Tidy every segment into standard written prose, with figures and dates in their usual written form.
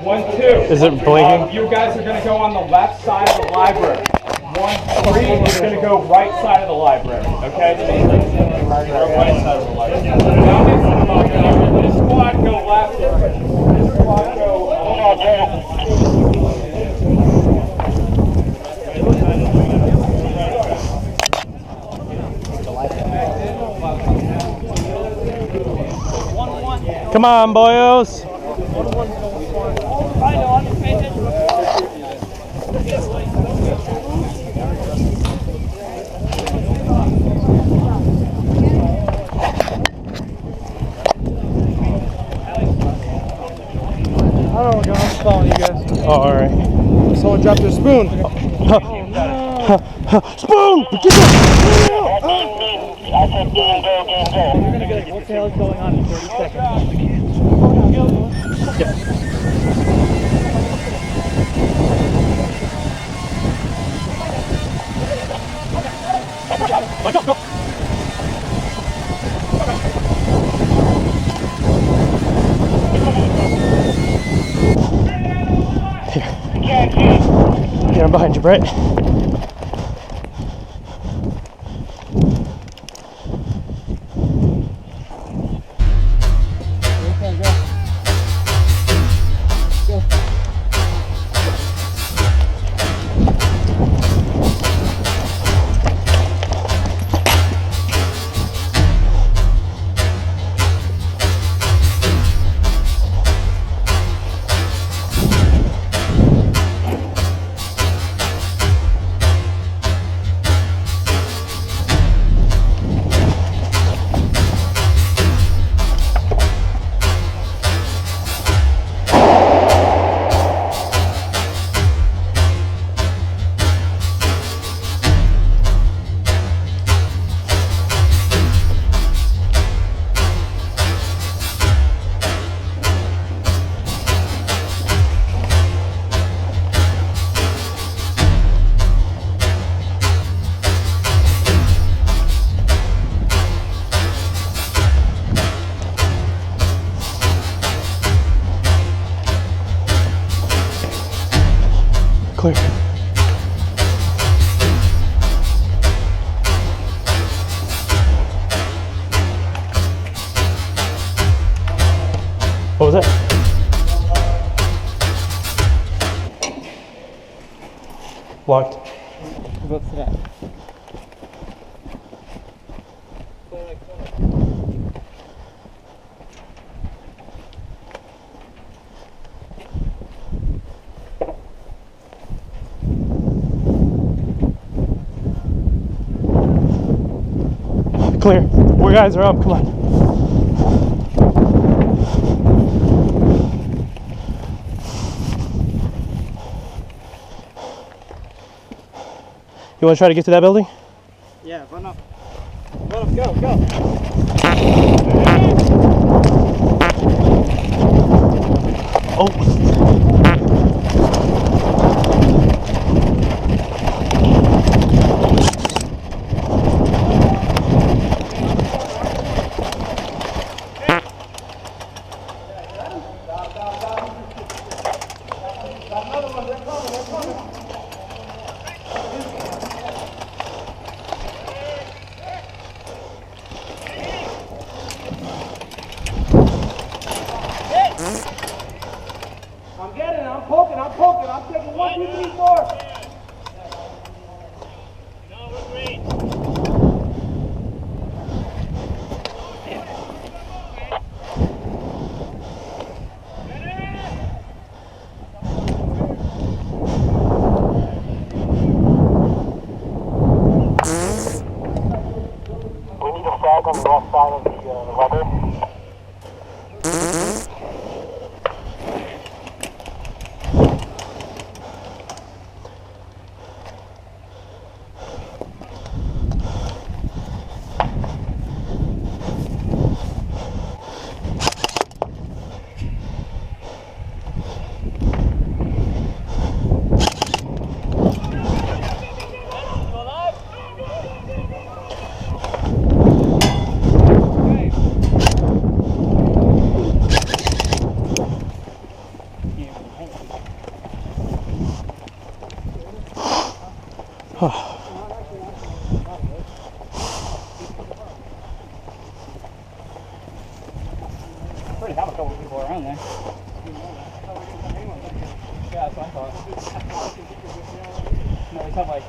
1, 2. Is it blinking? You guys are going to go on the left side of the library. 1, 3 is going to go right side of the library. Okay? Right side of the library. Now this squad go left. This squad go Come on, Boyos. I don't know, I'm following you guys. Oh, all right. Someone dropped their spoon. Spoon! Get We're gonna get what the hell is going on in 30 seconds. Here, I'm behind you, Brett. Clear. What was that? Locked. What's that? Clear. We guys are up. Come on. You want to try to get to that building? Yeah, run up. Run up, go, go. Oh. I'm getting it. I'm poking. I'm taking 1, 2, 3, 4. No, we're great. We need a flag on the left side of the weather. Pretty have a couple people around there. Yeah, that's what I thought. No, we have like a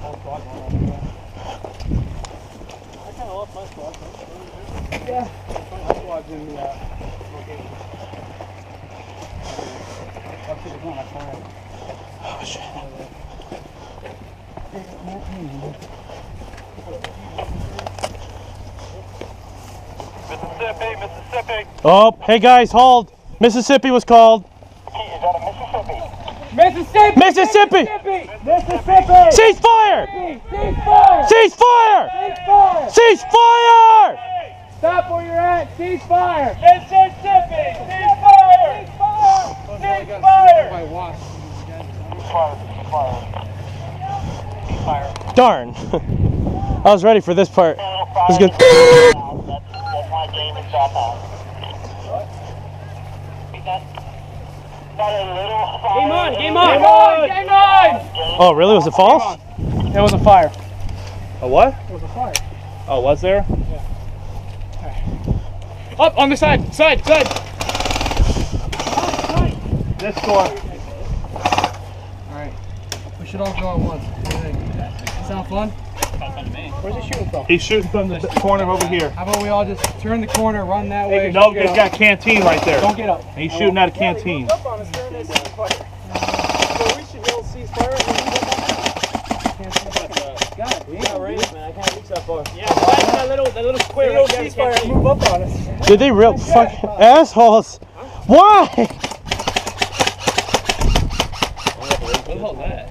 whole squad going on there. I kind of lost my squad. Yeah. My squad's in the location. Up to the one, that's alright. Oh shit. Mississippi, Mississippi. Oh, hey guys, hold. Mississippi was called. Is that a Mississippi? Mississippi! Mississippi! Mississippi! Ceasefire! Ceasefire! Ceasefire! Ceasefire! Ceasefire! Stop where you're at! Ceasefire! Mississippi! Ceasefire! Ceasefire! Fire. Darn. I was ready for this part. Let's go. That's my game in South House. Game on! Game on! Game on! Game on! Oh, really? Was it false? It was a fire. A what? It was a fire. Oh, was there? Up on the side! Side! Side! This door. Alright. We should all go at once. What do you think? Sound fun? Where's he shooting from? He's shooting from the corner over here. How about we all just turn the corner, run that way? No, he's got a canteen right there. Don't get up. And he's shooting at a canteen. Up on us during this ceasefire. So we should yell ceasefire and move up on that. God damn, right? Man, I can't reach that far. Yeah, find that little square. Yell ceasefire and move up on us. Did they real fucking assholes? Why? What that?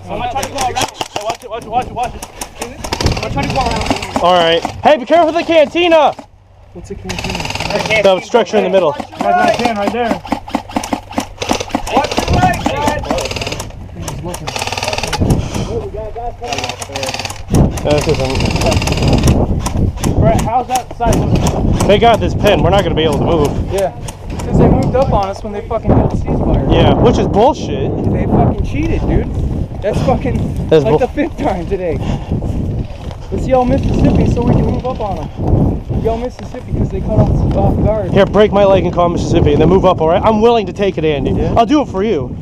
I'm gonna try to go around. Hey, watch it, watch it, watch it, watch it. I'm trying to go around. All right. Hey, be careful of the cantina. What's a canteen? The structure in the middle. Right there. Watch your right, guys. He's looking. This isn't. Brett, how's that side looking? They got this pin. We're not gonna be able to move. Yeah. Because they moved up on us when they fucking did the ceasefire. Yeah, which is bullshit. They fucking cheated, dude. That's fucking That's like the 5th time today. Let's yell Mississippi so we can move up on them. Yell Mississippi because they cut us off guard. Here, break my leg and call Mississippi, and then move up. All right. I'm willing to take it, Andy. Yeah? I'll do it for you.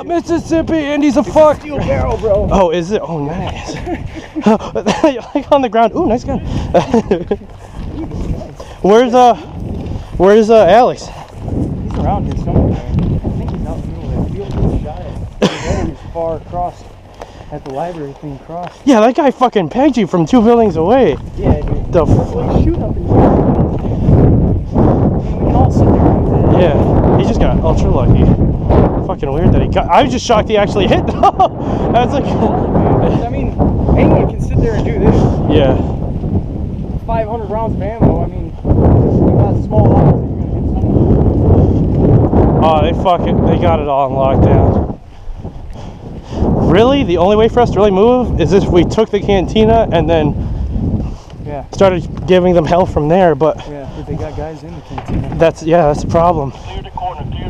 Mississippi, Andy's a fuck. Steel barrel, bro. Oh, is it? Oh, nice. Like on the ground. Ooh, nice gun. Where's Alex? He's around here somewhere. I think he's out in the middle of the field. He's shot at. He's far across at the library thing crossed. Yeah, that guy fucking pegged you from 2 buildings away. Yeah, dude. The That's why he's shooting up in here. We can all sit there and do that. Yeah, he just got ultra lucky. Fucking weird that he got. I was just shocked he actually hit. I was like, I mean, anyone can sit there and do this. yeah. 500 rounds of ammo. I mean, you got small arms, you're gonna hit someone. Oh, they got it all in lockdown. Really? The only way for us to really move is if we took the cantina and then started giving them hell from there. But Yeah, but they got guys in the cantina. that's the problem. Clear the corner, clear